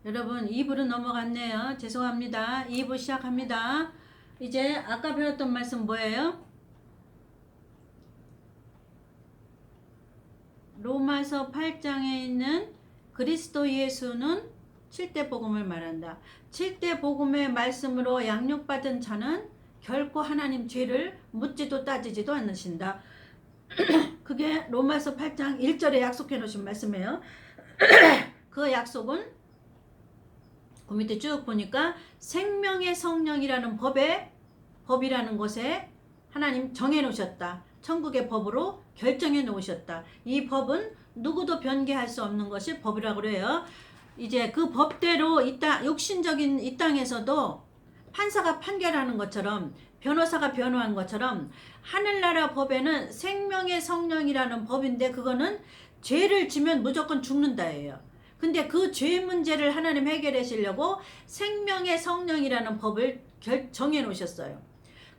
여러분 2부로 넘어갔네요. 죄송합니다. 2부 시작합니다. 이제 아까 배웠던 말씀 뭐예요? 로마서 8장에 있는 그리스도 예수는 7대 복음을 말한다. 7대 복음의 말씀으로 양육받은 자는 결코 하나님 죄를 묻지도 따지지도 않으신다. 그게 로마서 8장 1절에 약속해 놓으신 말씀이에요. 그 약속은 그 밑에 쭉 보니까 생명의 성령이라는 법이라는 곳에 하나님 정해 놓으셨다. 천국의 법으로 결정해 놓으셨다. 이 법은 누구도 변개할 수 없는 것이 법이라고 그래요. 이제 그 법대로 육신적인 이 땅에서도 판사가 판결하는 것처럼 변호사가 변호한 것처럼 하늘나라 법에는 생명의 성령이라는 법인데 그거는 죄를 지면 무조건 죽는다예요. 근데 그 죄 문제를 하나님 해결하시려고 생명의 성령이라는 법을 정해 놓으셨어요.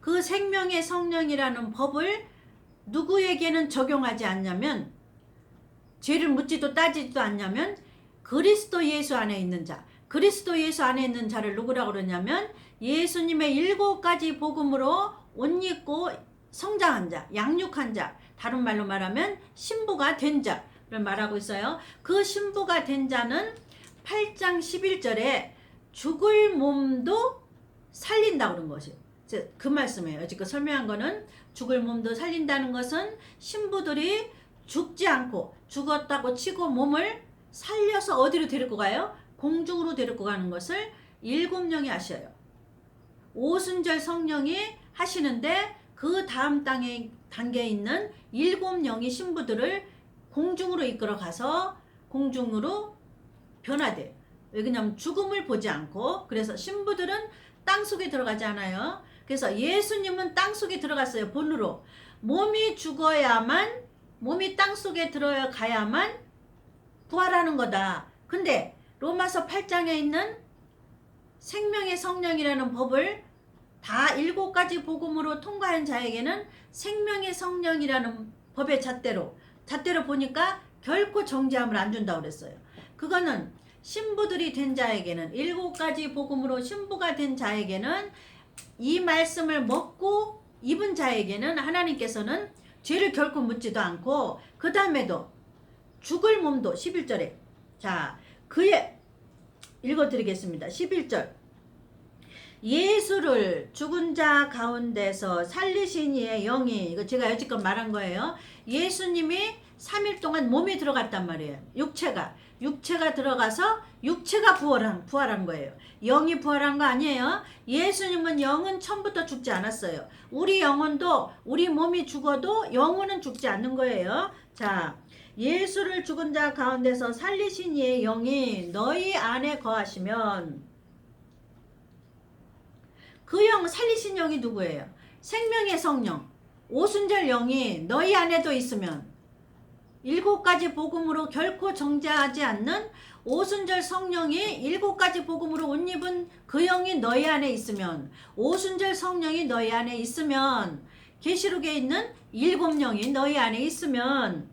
그 생명의 성령이라는 법을 누구에게는 적용하지 않냐면, 죄를 묻지도 따지지도 않냐면 그리스도 예수 안에 있는 자, 그리스도 예수 안에 있는 자를 누구라고 그러냐면 예수님의 7가지 복음으로 옷 입고 성장한 자, 양육한 자, 다른 말로 말하면 신부가 된 자를 말하고 있어요. 그 신부가 된 자는 8장 11절에 죽을 몸도 살린다고 그런 것이에요. 그 말씀이에요. 지금 설명한 거는 죽을 몸도 살린다는 것은 신부들이 죽지 않고 죽었다고 치고 몸을 살려서 어디로 데리고 가요? 공중으로 데리고 가는 것을 7명이 하셔요. 오순절 성령이 하시는데 그 다음 단계에 있는 7명이 신부들을 공중으로 이끌어 가서 공중으로 변화돼요. 왜냐하면 죽음을 보지 않고, 그래서 신부들은 땅속에 들어가지 않아요. 그래서 예수님은 땅속에 들어갔어요. 본으로. 몸이 죽어야만, 몸이 땅속에 들어가야만 부활하는 거다. 근데 로마서 8장에 있는 생명의 성령이라는 법을 다 7가지 복음으로 통과한 자에게는 생명의 성령이라는 법의 잣대로 보니까 결코 정죄함을 안 준다고 그랬어요. 그거는 신부들이 된 자에게는, 7가지 복음으로 신부가 된 자에게는, 이 말씀을 먹고 입은 자에게는 하나님께서는 죄를 결코 묻지도 않고, 그 다음에도 죽을 몸도 11절에, 자, 그의 읽어드리겠습니다. 11절. 예수를 죽은 자 가운데서 살리신 이의 영이, 이거 제가 여지껏 말한 거예요. 예수님이 3일 동안 몸이 들어갔단 말이에요. 육체가 들어가서 육체가 부활한 거예요. 영이 부활한 거 아니에요. 예수님은 영은 처음부터 죽지 않았어요. 우리 영혼도, 우리 몸이 죽어도 영혼은 죽지 않는 거예요. 자, 예수를 죽은 자 가운데서 살리신 이의 영이 너희 안에 거하시면, 그 영, 살리신 영이 누구예요? 생명의 성령, 오순절 영이 너희 안에도 있으면, 7가지 복음으로 결코 정죄하지 않는 오순절 성령이 7가지 복음으로 옷 입은 그 영이 너희 안에 있으면, 오순절 성령이 너희 안에 있으면, 계시록에 있는 7영이 너희 안에 있으면,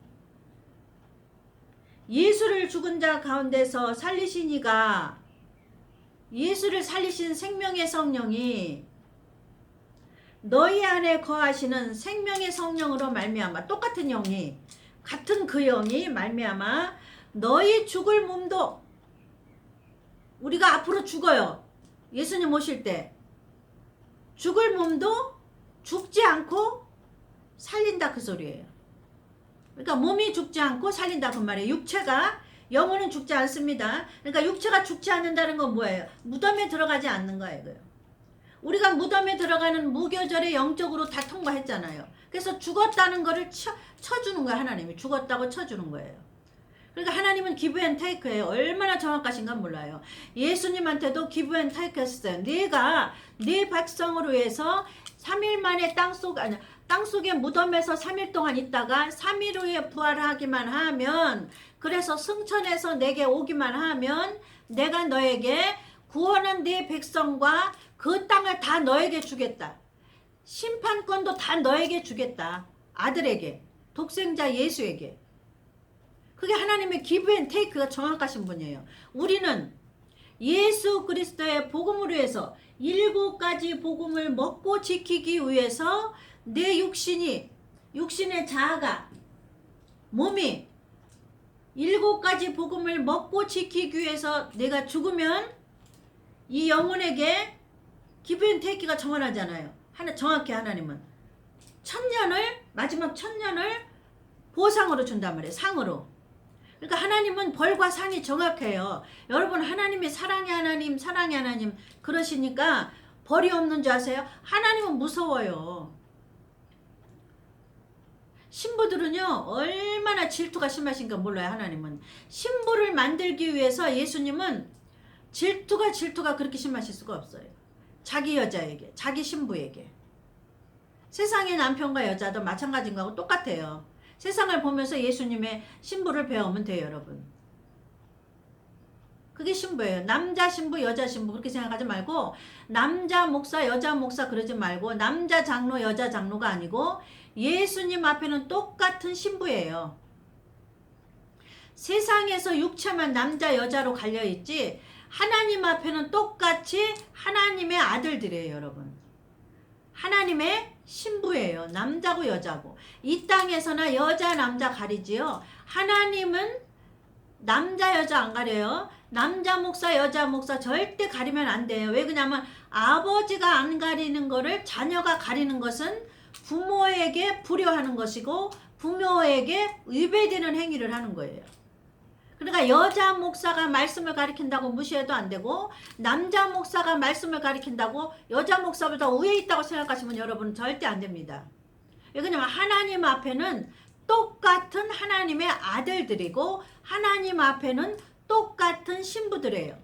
예수를 죽은 자 가운데서 살리신 이가, 예수를 살리신 생명의 성령이 너희 안에 거하시는 생명의 성령으로 말미암아, 똑같은 영이, 같은 그 영이 말미암아 너희 죽을 몸도, 우리가 앞으로 죽어요. 예수님 오실 때 죽을 몸도 죽지 않고 살린다, 그 소리예요. 그러니까 몸이 죽지 않고 살린다 그 말이에요. 육체가, 영혼은 죽지 않습니다. 그러니까 육체가 죽지 않는다는 건 뭐예요? 무덤에 들어가지 않는 거예요. 우리가 무덤에 들어가는 무교절에 영적으로 다 통과했잖아요. 그래서 죽었다는 거를 쳐주는 거예요. 하나님이 죽었다고 쳐주는 거예요. 그러니까 하나님은 기브 앤 테이크예요. 얼마나 정확하신가 몰라요. 예수님한테도 기브 앤 테이크 했어요. 네가 네 백성을 위해서 3일 만에 땅속에 무덤에서 3일 동안 있다가 3일 후에 부활하기만 하면, 그래서 승천해서 내게 오기만 하면 내가 너에게 구원한 네 백성과 그 땅을 다 너에게 주겠다. 심판권도 다 너에게 주겠다. 아들에게, 독생자 예수에게. 그게 하나님의 기브 앤 테이크가 정확하신 분이에요. 우리는 예수 그리스도의 복음을 위해서 7가지 복음을 먹고 지키기 위해서 내 육신의 자아가 몸이 7가지 복음을 먹고 지키기 위해서 내가 죽으면 이 영혼에게 기브앤테이크가 정원하잖아요. 정확히 하나님은 마지막 1000년을 보상으로 준단 말이에요. 상으로. 그러니까 하나님은 벌과 상이 정확해요. 여러분 하나님이 사랑의 하나님 그러시니까 벌이 없는 줄 아세요? 하나님은 무서워요. 신부들은요 얼마나 질투가 심하신가 몰라요. 하나님은 신부를 만들기 위해서 예수님은 질투가 그렇게 심하실 수가 없어요. 자기 여자에게, 자기 신부에게. 세상의 남편과 여자도 마찬가지인 거하고 똑같아요. 세상을 보면서 예수님의 신부를 배우면 돼요, 여러분. 그게 신부예요. 남자 신부, 여자 신부 그렇게 생각하지 말고 남자 목사, 여자 목사 그러지 말고 남자 장로, 여자 장로가 아니고 예수님 앞에는 똑같은 신부예요. 세상에서 육체만 남자, 여자로 갈려있지 하나님 앞에는 똑같이 하나님의 아들들이에요, 여러분. 하나님의 신부예요. 남자고 여자고. 이 땅에서나 여자 남자 가리지요. 하나님은 남자 여자 안 가려요. 남자 목사 여자 목사 절대 가리면 안 돼요. 왜 그러냐면 아버지가 안 가리는 거를 자녀가 가리는 것은 부모에게 불효하는 것이고 부모에게 위배되는 행위를 하는 거예요. 그러니까 여자 목사가 말씀을 가리킨다고 무시해도 안 되고 남자 목사가 말씀을 가리킨다고 여자 목사보다 우위에 있다고 생각하시면 여러분 절대 안 됩니다. 왜냐면 하나님 앞에는 똑같은 하나님의 아들들이고 하나님 앞에는 똑같은 신부들이에요.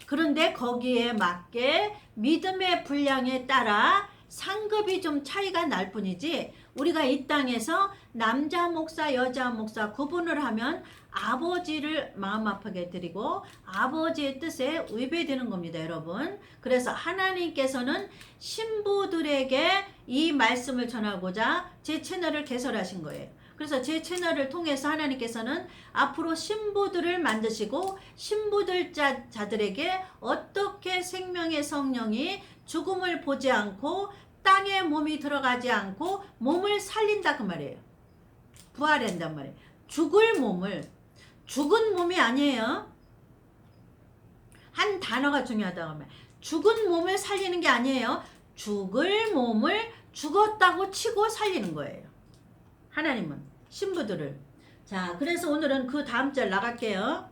그런데 거기에 맞게 믿음의 분량에 따라 상급이 좀 차이가 날 뿐이지 우리가 이 땅에서 남자 목사 여자 목사 구분을 하면 아버지를 마음 아프게 드리고 아버지의 뜻에 위배되는 겁니다, 여러분. 그래서 하나님께서는 신부들에게 이 말씀을 전하고자 제 채널을 개설하신 거예요. 그래서 제 채널을 통해서 하나님께서는 앞으로 신부들을 만드시고 신부들 자들에게 어떻게 생명의 성령이 죽음을 보지 않고 땅에 몸이 들어가지 않고 몸을 살린다 그 말이에요. 부활한단 말이에요. 죽은 몸이 아니에요. 한 단어가 중요하다고 하면 죽은 몸을 살리는 게 아니에요. 죽을 몸을 죽었다고 치고 살리는 거예요. 하나님은 신부들을. 자, 그래서 오늘은 그 다음 절 나갈게요.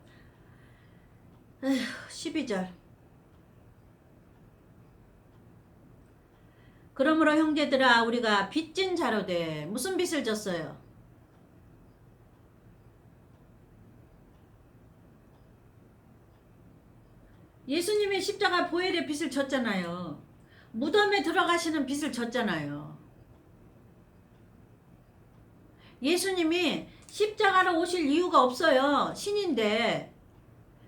12절. 그러므로 형제들아 우리가 빚진 자로 돼. 무슨 빚을 졌어요? 예수님이 십자가 보혈의 빚을 졌잖아요. 무덤에 들어가시는 빚을 졌잖아요. 예수님이 십자가로 오실 이유가 없어요. 신인데.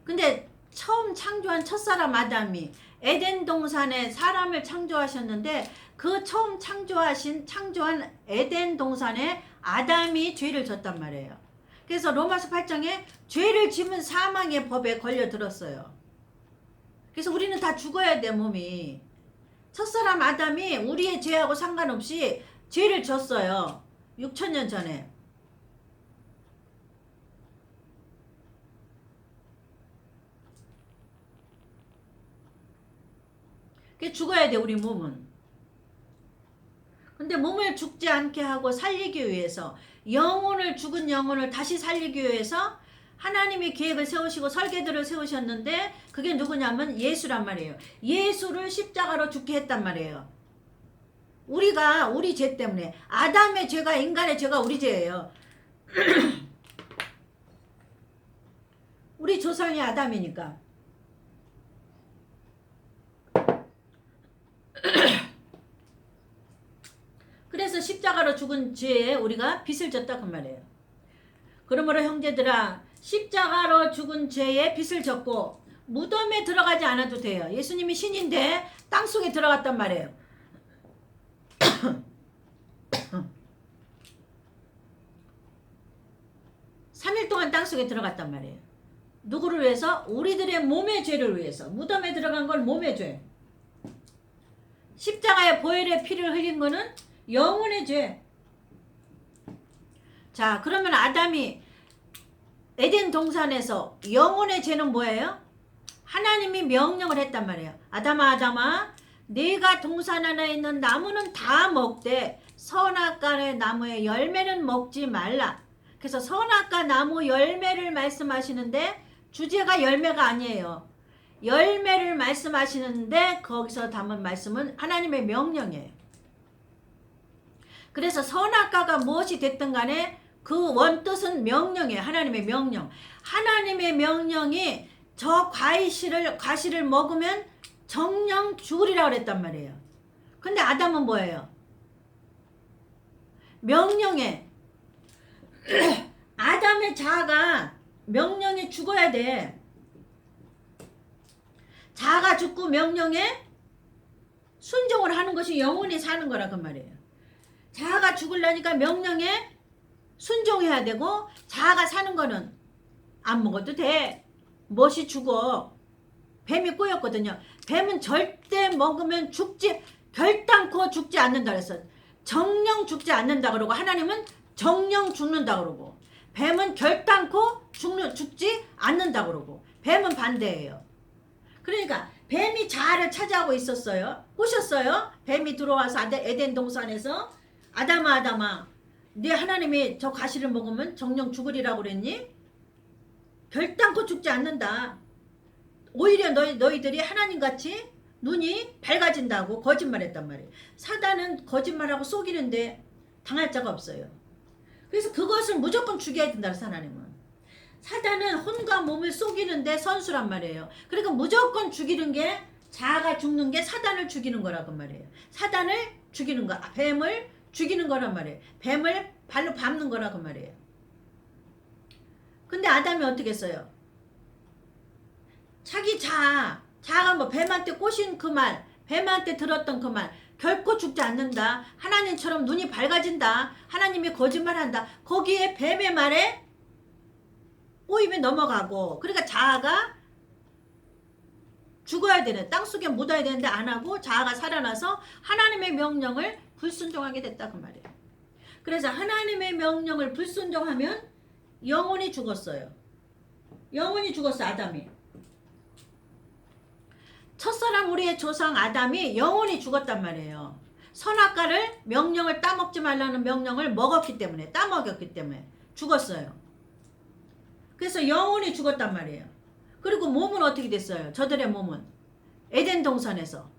근데 처음 창조한 첫사람 아담이 에덴 동산에 사람을 창조하셨는데 그 처음 창조한 에덴 동산에 아담이 죄를 졌단 말이에요. 그래서 로마서 8장에 죄를 지은 사망의 법에 걸려들었어요. 그래서 우리는 다 죽어야 돼, 몸이. 첫사람 아담이 우리의 죄하고 상관없이 죄를 졌어요. 6천년 전에. 그게 죽어야 돼, 우리 몸은. 근데 몸을 죽지 않게 하고 살리기 위해서 죽은 영혼을 다시 살리기 위해서 하나님이 계획을 세우시고 설계들을 세우셨는데 그게 누구냐면 예수란 말이에요. 예수를 십자가로 죽게 했단 말이에요. 우리 죄 때문에. 아담의 죄가 인간의 죄가 우리 죄예요. 우리 조상이 아담이니까. 그래서 십자가로 죽은 죄에 우리가 빚을 졌다 그 말이에요. 그러므로 형제들아 십자가로 죽은 죄에 빚을 졌고 무덤에 들어가지 않아도 돼요. 예수님이 신인데 땅속에 들어갔단 말이에요. 3일 동안 땅속에 들어갔단 말이에요. 누구를 위해서? 우리들의 몸의 죄를 위해서. 무덤에 들어간 건 몸의 죄. 십자가의 보혈의 피를 흘린 거는 영혼의 죄. 자, 그러면 아담이 에덴 동산에서 영혼의 죄는 뭐예요? 하나님이 명령을 했단 말이에요. 아담아, 아담아, 네가 동산 안에 있는 나무는 다 먹되 선악과의 나무의 열매는 먹지 말라. 그래서 선악과 나무 열매를 말씀하시는데 주제가 열매가 아니에요. 열매를 말씀하시는데 거기서 담은 말씀은 하나님의 명령이에요. 그래서 선악과가 무엇이 됐든 간에 그 원뜻은 명령이에요. 하나님의 명령. 하나님의 명령이 저 과실을 먹으면 정령 죽으리라 그랬단 말이에요. 근데 아담은 뭐예요? 명령에 아담의 자아가 명령에 죽어야 돼. 자아가 죽고 명령에 순종을 하는 것이 영혼이 사는 거라 그 말이에요. 자아가 죽으려니까 명령에 순종해야 되고 자아가 사는 거는 안 먹어도 돼. 멋이 죽어. 뱀이 꼬였거든요. 뱀은 절대 먹으면 결단코 죽지 않는다 그랬어. 정령 죽지 않는다 그러고 하나님은 정령 죽는다 그러고 뱀은 결단코 죽지 않는다 그러고 뱀은 반대예요. 그러니까 뱀이 자아를 차지하고 있었어요. 꼬셨어요. 뱀이 들어와서 에덴 동산에서 아담아 아담아 네 하나님이 저 과실을 먹으면 정령 죽으리라고 그랬니? 결단코 죽지 않는다. 오히려 너희들이 하나님같이 눈이 밝아진다고 거짓말했단 말이에요. 사단은 거짓말하고 속이는데 당할 자가 없어요. 그래서 그것을 무조건 죽여야 된다. 하나님은. 사단은 혼과 몸을 속이는데 선수란 말이에요. 그러니까 무조건 죽이는 게 자아가 죽는 게 사단을 죽이는 거라고 말이에요. 사단을 죽이는 거, 뱀을 죽이는 거란 말이에요. 뱀을 발로 밟는 거라고 말이에요. 근데 아담이 어떻게 했어요? 자기 자아가 뭐 뱀한테 꼬신 그 말, 뱀한테 들었던 그 말, 결코 죽지 않는다. 하나님처럼 눈이 밝아진다. 하나님이 거짓말한다. 거기에 뱀의 말에 꼬임에 넘어가고, 그러니까 자아가 죽어야 되는, 땅속에 묻어야 되는데 안 하고 자아가 살아나서 하나님의 명령을 불순종하게 됐다 그 말이에요. 그래서 하나님의 명령을 불순종하면 영혼이 죽었어요. 영혼이 죽었어. 아담이. 첫사람 우리의 조상 아담이 영혼이 죽었단 말이에요. 선악과를 명령을 따먹지 말라는 명령을 먹었기 때문에, 따먹였기 때문에 죽었어요. 그래서 영혼이 죽었단 말이에요. 그리고 몸은 어떻게 됐어요? 저들의 몸은 에덴 동산에서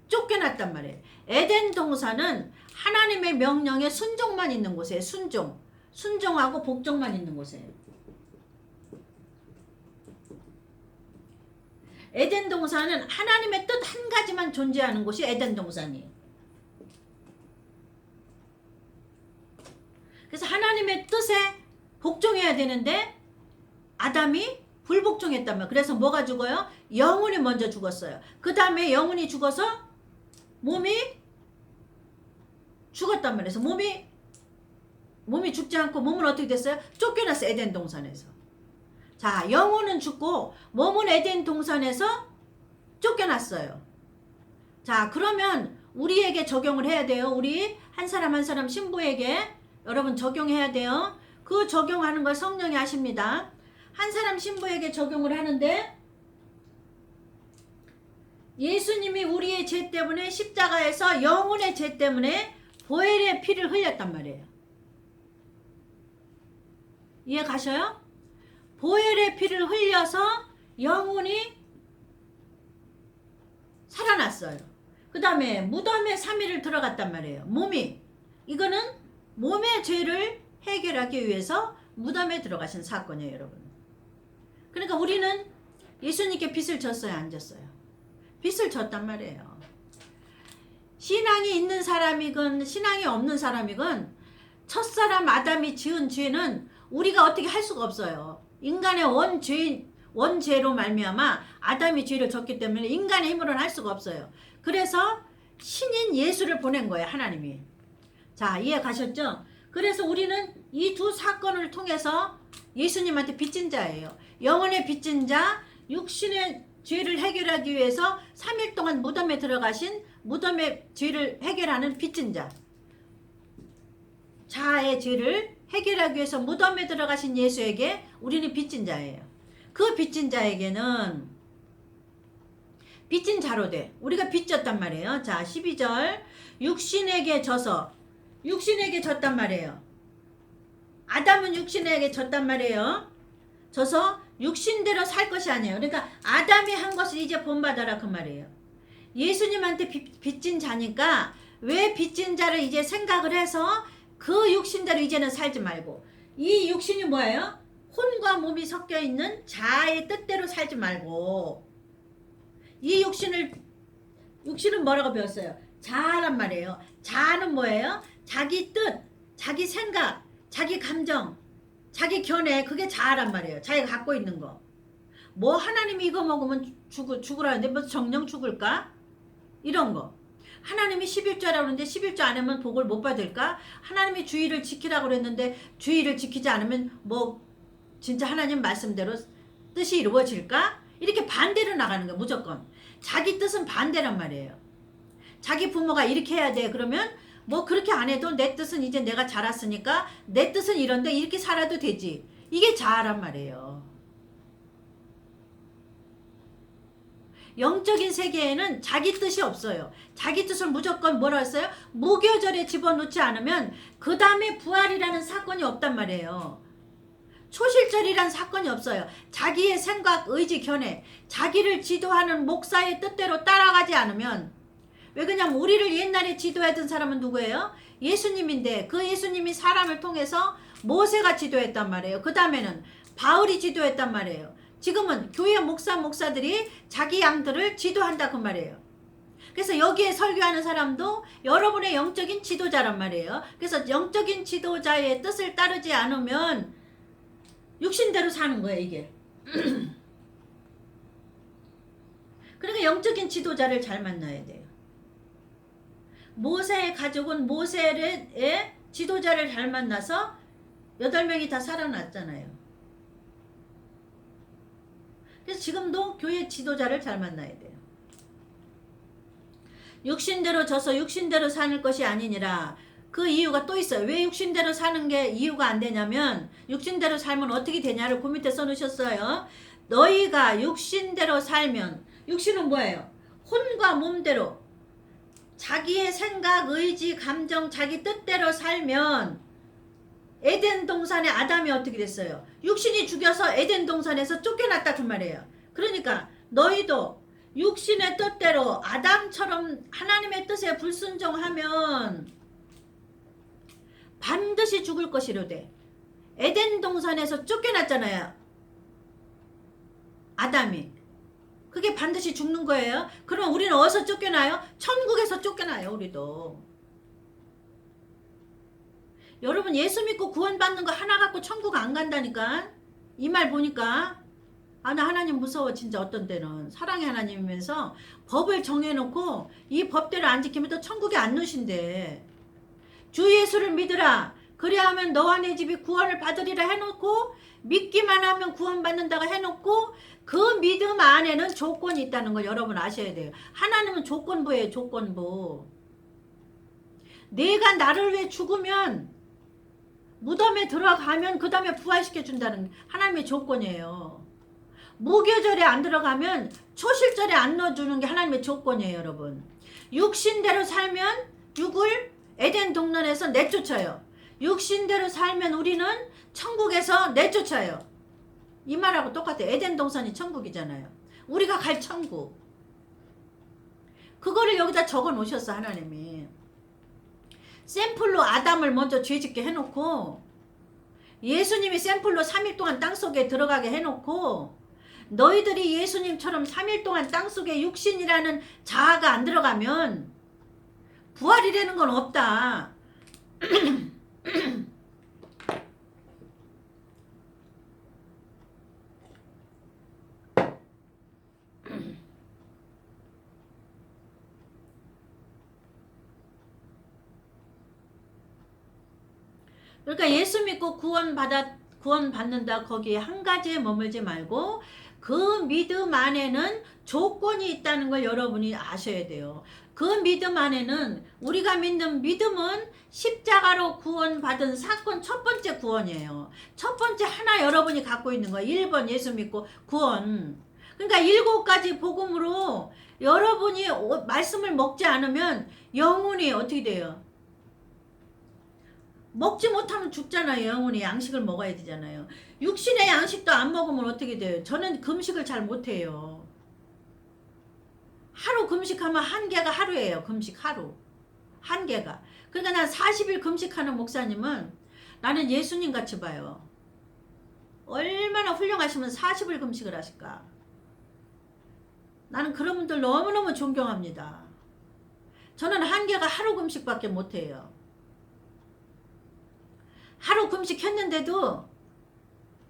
쫓겨났단 말이에요. 에덴 동산은 하나님의 명령에 순종만 있는 곳이에요. 순종하고 복종만 있는 곳이에요. 에덴 동산은 하나님의 뜻 한 가지만 존재하는 곳이 에덴 동산이에요. 그래서 하나님의 뜻에 복종해야 되는데 아담이 불복종했다면, 그래서 뭐가 죽어요? 영혼이 먼저 죽었어요. 그 다음에 영혼이 죽어서 몸이 죽었단 말이에요. 그래서 몸이 죽지 않고 몸은 어떻게 됐어요? 쫓겨났어요. 에덴 동산에서. 자, 영혼은 죽고 몸은 에덴 동산에서 쫓겨났어요. 자, 그러면 우리에게 적용을 해야 돼요. 우리 한 사람 한 사람 신부에게 여러분 적용해야 돼요. 그 적용하는 걸 성령이 하십니다. 한 사람 신부에게 적용을 하는데, 예수님이 우리의 죄 때문에 십자가에서 영혼의 죄 때문에 보혈의 피를 흘렸단 말이에요. 이해 가셔요? 보혈의 피를 흘려서 영혼이 살아났어요. 그 다음에 무덤에 3일을 들어갔단 말이에요. 이거는 몸의 죄를 해결하기 위해서 무덤에 들어가신 사건이에요, 여러분. 그러니까 우리는 예수님께 빚을 졌어요, 안 졌어요? 빚을 졌단 말이에요. 신앙이 있는 사람이건 신앙이 없는 사람이건 첫사람 아담이 지은 죄는 우리가 어떻게 할 수가 없어요. 인간의 원죄로 말미암아 아담이 죄를 졌기 때문에 인간의 힘으로는 할 수가 없어요. 그래서 신인 예수를 보낸 거예요, 하나님이. 자, 이해 가셨죠? 그래서 우리는 이 두 사건을 통해서 예수님한테 빚진 자예요. 영혼의 빚진 자, 육신의 죄를 해결하기 위해서 3일 동안 무덤에 들어가신 무덤의 죄를 해결하는 빚진 자. 자아의 죄를 해결하기 위해서 무덤에 들어가신 예수에게 우리는 빚진 자예요. 그 빚진 자에게는 빚진 자로 돼. 우리가 빚졌단 말이에요. 자, 12절. 육신에게 졌단 말이에요. 아담은 육신에게 졌단 말이에요. 져서 육신대로 살 것이 아니에요. 그러니까 아담이 한 것을 이제 본받아라 그 말이에요. 예수님한테 빚진 자니까 왜 빚진 자를 이제 생각을 해서 그 육신대로 이제는 살지 말고, 이 육신이 뭐예요? 혼과 몸이 섞여 있는 자아의 뜻대로 살지 말고, 이 육신은 뭐라고 배웠어요? 자아란 말이에요. 자아는 뭐예요? 자기 뜻, 자기 생각, 자기 감정, 자기 견해, 그게 자아란 말이에요. 자기가 갖고 있는 거. 뭐 하나님이 이거 먹으면 죽으라는데 뭐 정령 죽을까? 이런 거. 하나님이 11조라고 그러는데 11조 안 하면 복을 못 받을까? 하나님이 주의를 지키라고 그랬는데 주의를 지키지 않으면 뭐 진짜 하나님 말씀대로 뜻이 이루어질까? 이렇게 반대로 나가는 거야. 무조건. 자기 뜻은 반대란 말이에요. 자기 부모가 이렇게 해야 돼. 그러면 뭐 그렇게 안 해도 내 뜻은 이제 내가 자랐으니까 내 뜻은 이런데 이렇게 살아도 되지. 이게 자아란 말이에요. 영적인 세계에는 자기 뜻이 없어요. 자기 뜻을 무조건 뭐라 했어요? 무교절에 집어넣지 않으면 그 다음에 부활이라는 사건이 없단 말이에요. 초실절이란 사건이 없어요. 자기의 생각, 의지, 견해, 자기를 지도하는 목사의 뜻대로 따라가지 않으면, 왜 그냥 우리를 옛날에 지도했던 사람은 누구예요? 예수님인데 그 예수님이 사람을 통해서 모세가 지도했단 말이에요. 그 다음에는 바울이 지도했단 말이에요. 지금은 교회 목사들이 자기 양들을 지도한다 그 말이에요. 그래서 여기에 설교하는 사람도 여러분의 영적인 지도자란 말이에요. 그래서 영적인 지도자의 뜻을 따르지 않으면 육신대로 사는 거예요, 이게. 그러니까 영적인 지도자를 잘 만나야 돼요. 모세의 가족은 모세의 지도자를 잘 만나서 8명이 다 살아났잖아요. 그래서 지금도 교회 지도자를 잘 만나야 돼요. 육신대로 져서 육신대로 사는 것이 아니니라. 그 이유가 또 있어요. 왜 육신대로 사는 게 이유가 안 되냐면, 육신대로 살면 어떻게 되냐를 그 밑에 써놓으셨어요. 너희가 육신대로 살면, 육신은 뭐예요? 혼과 몸대로 자기의 생각, 의지, 감정, 자기 뜻대로 살면, 에덴 동산의 아담이 어떻게 됐어요? 육신이 죽여서 에덴 동산에서 쫓겨났다 그 말이에요. 그러니까 너희도 육신의 뜻대로 아담처럼 하나님의 뜻에 불순종하면 반드시 죽을 것이로되. 에덴 동산에서 쫓겨났잖아요, 아담이. 그게 반드시 죽는 거예요. 그럼 우리는 어디서 쫓겨나요? 천국에서 쫓겨나요, 우리도. 여러분, 예수 믿고 구원받는 거 하나 갖고 천국 안 간다니까. 이 말 보니까 나 하나님 무서워. 진짜 어떤 때는 사랑의 하나님이면서 법을 정해놓고 이 법대로 안 지키면 또 천국에 안 넣으신대. 주 예수를 믿으라. 그래야 하면 너와 내 집이 구원을 받으리라 해놓고, 믿기만 하면 구원받는다고 해놓고, 그 믿음 안에는 조건이 있다는 걸 여러분 아셔야 돼요. 하나님은 조건부예요, 조건부. 내가 나를 위해 죽으면, 무덤에 들어가면 그 다음에 부활시켜준다는 하나님의 조건이에요. 무교절에 안 들어가면 초실절에 안 넣어주는 게 하나님의 조건이에요, 여러분. 육신대로 살면 육을 에덴 동산에서 내쫓아요. 육신대로 살면 우리는 천국에서 내쫓아요. 이 말하고 똑같아요. 에덴 동산이 천국이잖아요. 우리가 갈 천국. 그거를 여기다 적어 놓으셨어, 하나님이. 샘플로 아담을 먼저 죄짓게 해놓고, 예수님이 샘플로 3일 동안 땅속에 들어가게 해놓고, 너희들이 예수님처럼 3일 동안 땅속에 육신이라는 자아가 안 들어가면 부활이라는 건 없다. 그러니까 예수 믿고 구원받는다 거기에 한 가지에 머물지 말고 그 믿음 안에는 조건이 있다는 걸 여러분이 아셔야 돼요. 그 믿음 안에는 우리가 믿는 믿음은 십자가로 구원받은 사건 첫 번째 구원이에요. 첫 번째 하나 여러분이 갖고 있는 거예요. 1번 예수 믿고 구원. 그러니까 7가지 복음으로 여러분이 말씀을 먹지 않으면 영혼이 어떻게 돼요? 먹지 못하면 죽잖아요. 영혼이 양식을 먹어야 되잖아요. 육신의 양식도 안 먹으면 어떻게 돼요? 저는 금식을 잘 못해요. 하루 금식하면 한계가 하루예요. 금식 하루. 한계가. 그러니까 난 40일 금식하는 목사님은 나는 예수님 같이 봐요. 얼마나 훌륭하시면 40일 금식을 하실까? 나는 그런 분들 너무너무 존경합니다. 저는 한계가 하루 금식밖에 못해요. 하루 금식했는데도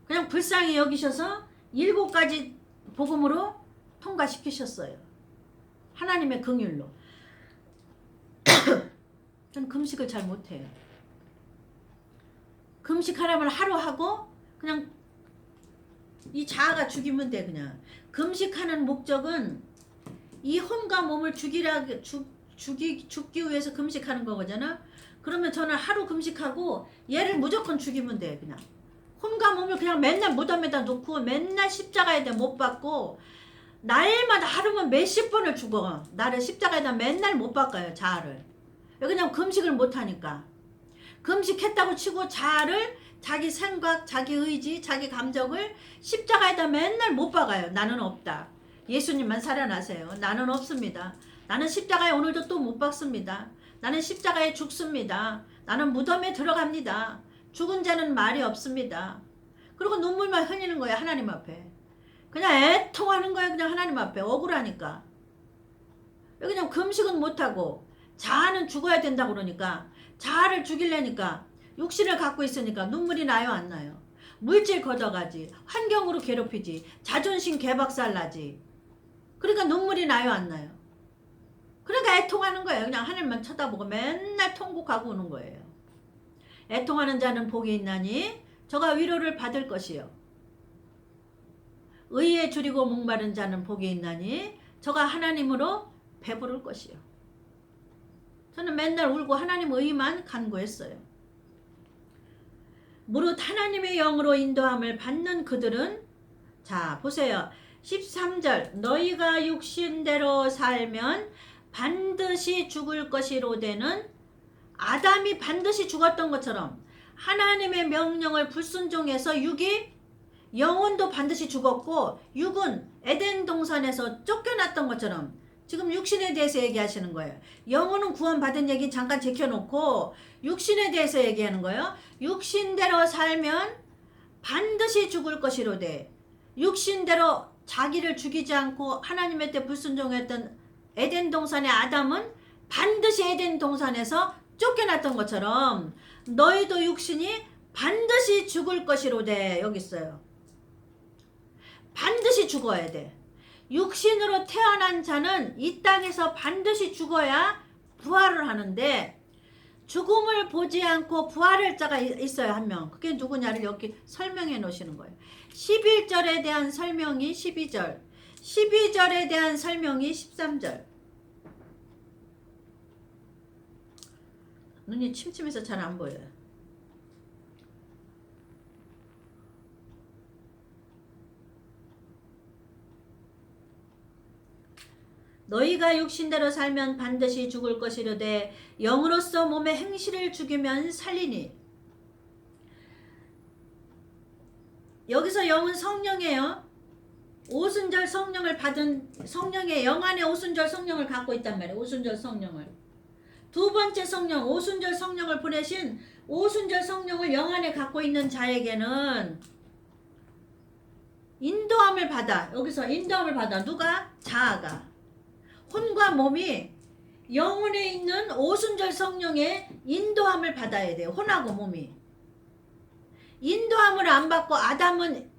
그냥 불쌍히 여기셔서 7가지 복음으로 통과시키셨어요. 하나님의 긍휼로. 저는 금식을 잘 못해요. 금식하려면 하루 하고 그냥 이 자아가 죽이면 돼. 그냥 금식하는 목적은 이 혼과 몸을 죽기 위해서 금식하는 거잖아. 그러면 저는 하루 금식하고 얘를 무조건 죽이면 돼. 그냥 혼과 몸을 그냥 맨날 무덤에다 놓고 맨날 십자가에다 못 박고 날마다 하루면 몇십 번을 죽어. 나를 십자가에다 맨날 못 박아요. 자아를. 그냥 금식을 못하니까. 금식했다고 치고 자아를 자기 생각, 자기 의지, 자기 감정을 십자가에다 맨날 못 박아요. 나는 없다. 예수님만 살아나세요. 나는 없습니다. 나는 십자가에 오늘도 또 못 박습니다. 나는 십자가에 죽습니다. 나는 무덤에 들어갑니다. 죽은 자는 말이 없습니다. 그리고 눈물만 흘리는 거예요. 하나님 앞에. 그냥 애통하는 거예요. 그냥 하나님 앞에. 억울하니까. 그냥 금식은 못하고 자아는 죽어야 된다고 그러니까 자아를 죽이려니까 육신을 갖고 있으니까 눈물이 나요 안 나요? 물질 걷어가지. 환경으로 괴롭히지. 자존심 개박살나지. 그러니까 눈물이 나요 안 나요? 그러니까 애통하는 거예요. 그냥 하늘만 쳐다보고 맨날 통곡하고 오는 거예요. 애통하는 자는 복이 있나니 저가 위로를 받을 것이요. 의에 줄이고 목마른 자는 복이 있나니 저가 하나님으로 배부를 것이요. 저는 맨날 울고 하나님 의만 간구했어요. 무릇 하나님의 영으로 인도함을 받는 그들은 자 보세요. 13절 너희가 육신대로 살면 반드시 죽을 것이로되는 아담이 반드시 죽었던 것처럼 하나님의 명령을 불순종해서 육이 영혼도 반드시 죽었고 육은 에덴 동산에서 쫓겨났던 것처럼 지금 육신에 대해서 얘기하시는 거예요. 영혼은 구원받은 얘기 잠깐 제껴놓고 육신에 대해서 얘기하는 거예요. 육신대로 살면 반드시 죽을 것이로되 육신대로 자기를 죽이지 않고 하나님의 때 불순종했던 에덴 동산의 아담은 반드시 에덴 동산에서 쫓겨났던 것처럼 너희도 육신이 반드시 죽을 것이로되 여기 있어요. 반드시 죽어야 돼. 육신으로 태어난 자는 이 땅에서 반드시 죽어야 부활을 하는데 죽음을 보지 않고 부활할 자가 있어요. 한 명. 그게 누구냐를 여기 설명해 놓으시는 거예요. 11절에 대한 설명이 12절 12절에 대한 설명이 13절. 눈이 침침해서 잘 안 보여요. 너희가 육신대로 살면 반드시 죽을 것이로되 영으로서 몸의 행실을 죽이면 살리니. 여기서 영은 성령이에요. 오순절 성령을 받은 성령의 영 안에 오순절 성령을 갖고 있단 말이에요. 오순절 성령을. 두 번째 성령 오순절 성령을 보내신 오순절 성령을 영 안에 갖고 있는 자에게는 인도함을 받아. 여기서 인도함을 받아. 누가? 자아가. 혼과 몸이 영혼에 있는 오순절 성령의 인도함을 받아야 돼요. 혼하고 몸이. 인도함을 안 받고 아담은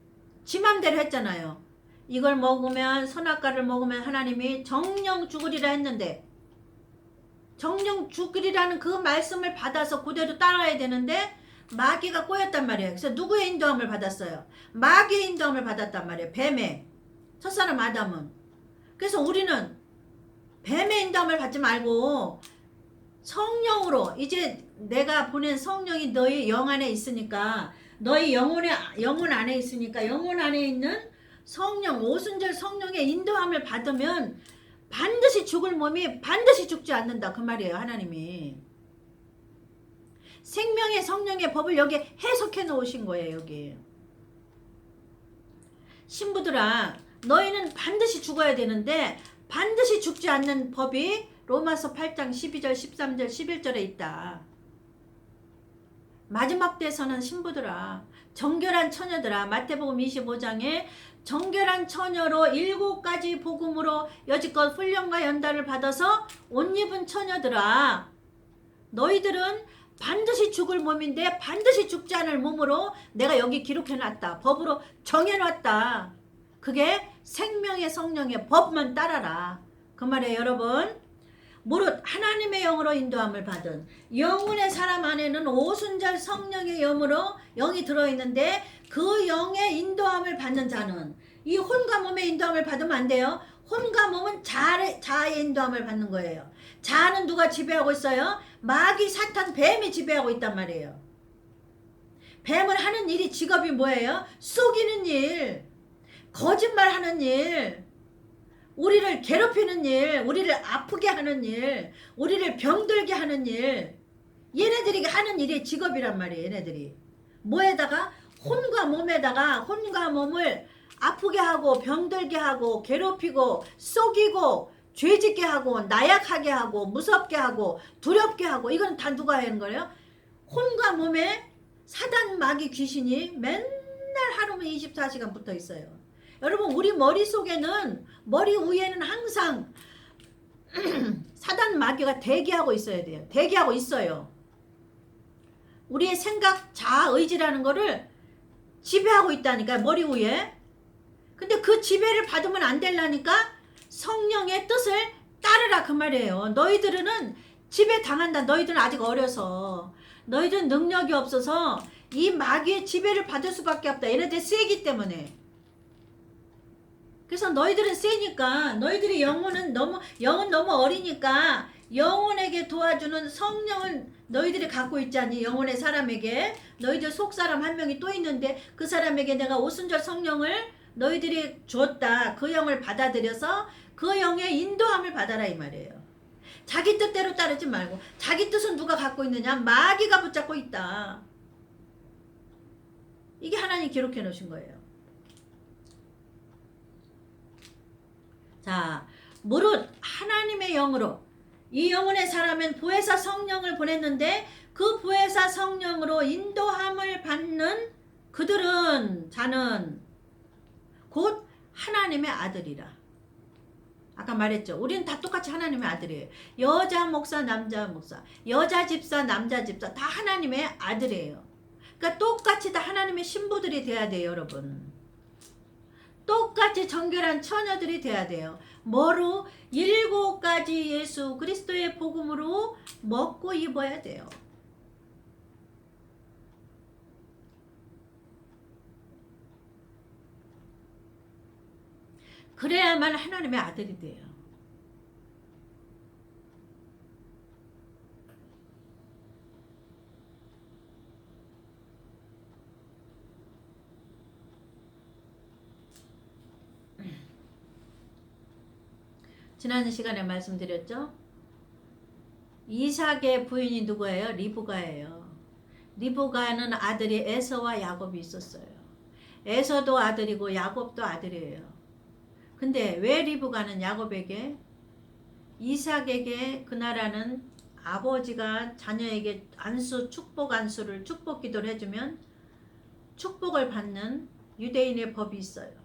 지 맘대로 했잖아요. 이걸 먹으면 선악과를 먹으면 하나님이 정령 죽으리라 했는데 정령 죽으리라는 그 말씀을 받아서 그대로 따라야 되는데 마귀가 꼬였단 말이에요. 그래서 누구의 인도함을 받았어요? 마귀의 인도함을 받았단 말이에요. 뱀의. 첫사람 아담은. 그래서 우리는 뱀의 인도함을 받지 말고 성령으로, 이제 내가 보낸 성령이 너희 영 안에 있으니까, 너희 영혼 안에 있으니까, 영혼 안에 있는 성령, 오순절 성령의 인도함을 받으면 반드시 죽을 몸이 반드시 죽지 않는다, 그 말이에요. 하나님이 생명의 성령의 법을 여기 해석해 놓으신 거예요. 여기 신부들아, 너희는 반드시 죽어야 되는데 반드시 죽지 않는 법이 로마서 8장 12절 13절 11절에 있다. 마지막 때에서는 신부들아, 정결한 처녀들아, 마태복음 25장에 정결한 처녀로 7가지 복음으로 여지껏 훈련과 연단을 받아서 옷 입은 처녀들아, 너희들은 반드시 죽을 몸인데 반드시 죽지 않을 몸으로 내가 여기 기록해놨다. 법으로 정해놨다. 그게 생명의 성령의 법만 따라라. 그 말이에요, 여러분. 무릇 하나님의 영으로 인도함을 받은 영혼의 사람 안에는 오순절 성령의 영이 들어있는데 그 영의 인도함을 받는 자는, 이 혼과 몸의 인도함을 받으면 안 돼요. 혼과 몸은 자아의 인도함을 받는 거예요. 자아는 누가 지배하고 있어요? 마귀, 사탄, 뱀이 지배하고 있단 말이에요. 뱀은 하는 일이, 직업이 뭐예요? 속이는 일, 거짓말하는 일, 우리를 괴롭히는 일, 우리를 아프게 하는 일, 우리를 병들게 하는 일, 얘네들이 하는 일이 직업이란 말이에요. 얘네들이 뭐에다가? 혼과 몸에다가, 혼과 몸을 아프게 하고 병들게 하고 괴롭히고 속이고 죄짓게 하고 나약하게 하고 무섭게 하고 두렵게 하고, 이건 다 누가 하는 거예요? 혼과 몸에 사단, 마귀, 귀신이 맨날 하루면 24시간 붙어 있어요. 여러분, 우리 머릿속에는, 머리 위에는 항상 사단, 마귀가 대기하고 있어야 돼요. 대기하고 있어요. 우리의 생각, 자아, 의지라는 거를 지배하고 있다니까요, 머리 위에. 근데 그 지배를 받으면 안 되려니까 성령의 뜻을 따르라, 그 말이에요. 너희들은 지배 당한다. 너희들은 아직 어려서, 너희들은 능력이 없어서 이 마귀의 지배를 받을 수밖에 없다. 얘네들 세기 때문에. 그래서 너희들은 세니까, 너희들이 영은 너무 어리니까 영혼에게 도와주는 성령을 너희들이 갖고 있잖니. 영혼의 사람에게, 너희들 속사람 한 명이 또 있는데 그 사람에게 내가 오순절 성령을 너희들이 줬다. 그 영을 받아들여서 그 영의 인도함을 받아라, 이 말이에요. 자기 뜻대로 따르지 말고. 자기 뜻은 누가 갖고 있느냐? 마귀가 붙잡고 있다. 이게 하나님 기록해 놓으신 거예요. 자, 무릇 하나님의 영으로, 이 영혼의 사람은 보혜사 성령을 보냈는데 그 보혜사 성령으로 인도함을 받는 자는 곧 하나님의 아들이라. 아까 말했죠. 우리는 다 똑같이 하나님의 아들이에요. 여자 목사, 남자 목사, 여자 집사, 남자 집사, 다 하나님의 아들이에요. 그러니까 똑같이 다 하나님의 신부들이 돼야 돼요, 여러분. 똑같이 정결한 처녀들이 돼야 돼요. 뭐로? 7가지 예수 그리스도의 복음으로 먹고 입어야 돼요. 그래야만 하나님의 아들이 돼요. 지난 시간에 말씀드렸죠? 이삭의 부인이 누구예요? 리브가예요. 리브가는 아들이 에서와 야곱이 있었어요. 에서도 아들이고 야곱도 아들이에요. 근데 왜 리브가는 야곱에게, 이삭에게, 그 나라는 아버지가 자녀에게 축복 기도를 해주면 축복을 받는 유대인의 법이 있어요.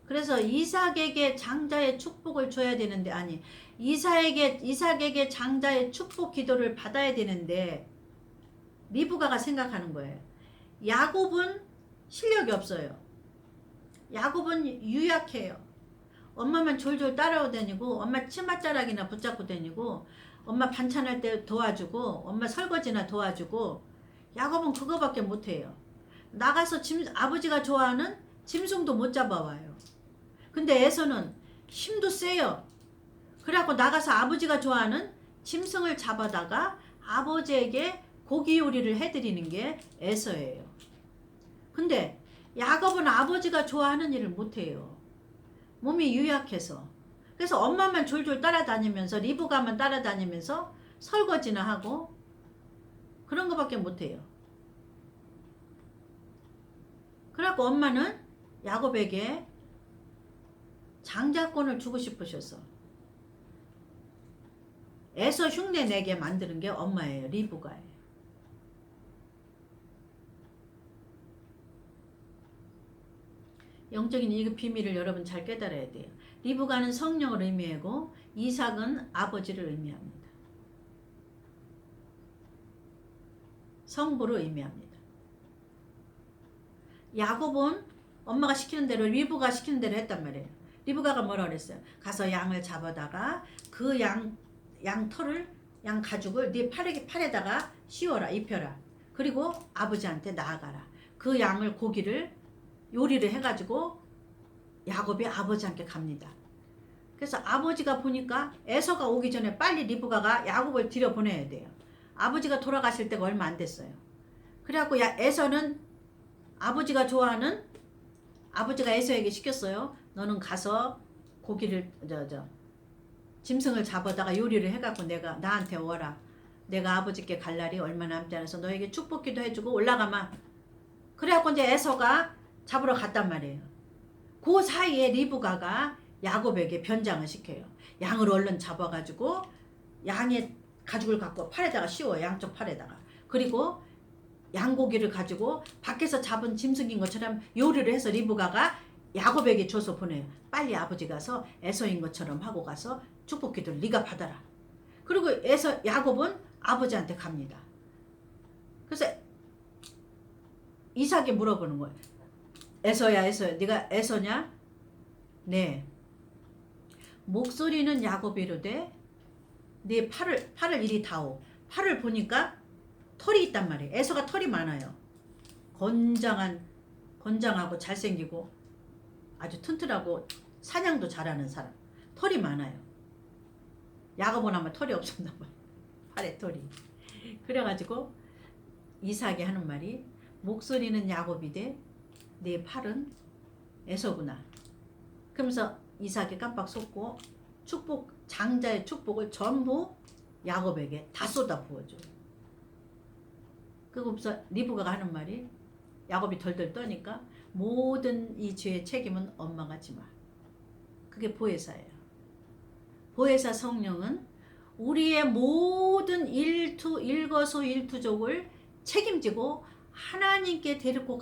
그래서 이삭에게 장자의 축복을 줘야 되는데, 아니, 이삭에게 장자의 축복 기도를 받아야 되는데 리브가가 생각하는 거예요. 야곱은 실력이 없어요. 야곱은 유약해요. 엄마만 졸졸 따라다니고 엄마 치맛자락이나 붙잡고 다니고 엄마 반찬할 때 도와주고 엄마 설거지나 도와주고 야곱은 그거밖에 못해요. 나가서 아버지가 좋아하는 짐승도 못 잡아와요. 근데 에서는 힘도 세요. 그래갖고 나가서 아버지가 좋아하는 짐승을 잡아다가 아버지에게 고기 요리를 해드리는 게 에서예요. 근데 야곱은 아버지가 좋아하는 일을 못해요. 몸이 유약해서. 그래서 엄마만 졸졸 따라다니면서 리브가만 따라다니면서 설거지나 하고 그런 거밖에 못해요. 그래갖고 엄마는 야곱에게 장자권을 주고 싶으셔서 에서 흉내 내게 만드는 게 엄마예요. 리브가예요. 영적인 이 비밀을 여러분 잘 깨달아야 돼요. 리브가는 성령을 의미하고 이삭은 아버지를 의미합니다. 성부를 의미합니다. 야곱은 엄마가 시키는 대로 리브가 시키는 대로 했단 말이에요. 리브가가 뭐라 그랬어요? 가서 양을 잡아다가 그 양 털을 양 가죽을 네 팔에다가 씌워라 입혀라. 그리고 아버지한테 나아가라. 그 양을 고기를 요리를 해가지고 야곱이 아버지한테 갑니다. 그래서 아버지가 보니까 에서가 오기 전에 빨리 리브가가 야곱을 들여보내야 돼요. 아버지가 돌아가실 때가 얼마 안 됐어요. 그래갖고 에서는 아버지가 좋아하는 아버지가 에서에게 시켰어요. 너는 가서 고기를 짐승을 잡아다가 요리를 해갖고 나한테 오라. 내가 아버지께 갈 날이 얼마 남지 않아서 너에게 축복기도 해주고 올라가마. 그래갖고 이제 에서가 잡으러 갔단 말이에요. 그 사이에 리브가가 야곱에게 변장을 시켜요. 양을 얼른 잡아가지고 양의 가죽을 갖고 팔에다가 씌워요. 양쪽 팔에다가. 그리고 양고기를 가지고 밖에서 잡은 짐승인 것처럼 요리를 해서 리브가가 야곱에게 줘서 보내요. 빨리 아버지 가서 에서인 것처럼 하고 가서 축복기도를 네가 받아라. 그리고 야곱은 아버지한테 갑니다. 그래서 이삭이 물어보는 거예요. 에서야 네가 에서냐? 네. 목소리는 야곱이 이르되 네 팔을 이리 다오. 팔을 보니까 털이 있단 말이에요. 에서가 털이 많아요. 건장하고 잘생기고 아주 튼튼하고 사냥도 잘하는 사람. 털이 많아요. 야곱은 아마 털이 없었나 봐요. 팔에 털이. 그래가지고 이삭이 하는 말이 목소리는 야곱이되 내 팔은 에서구나. 그러면서 이삭이 깜빡 속고 장자의 축복을 전부 야곱에게 다 쏟아 부어줘요. 그러고서 리브가가 하는 말이 야곱이 덜덜 떠니까 모든 이 죄의 책임은 엄마가 지마. 그게 보혜사예요. 보혜사 성령은 우리의 모든 일거수일투족을 책임지고 하나님께 데리고 가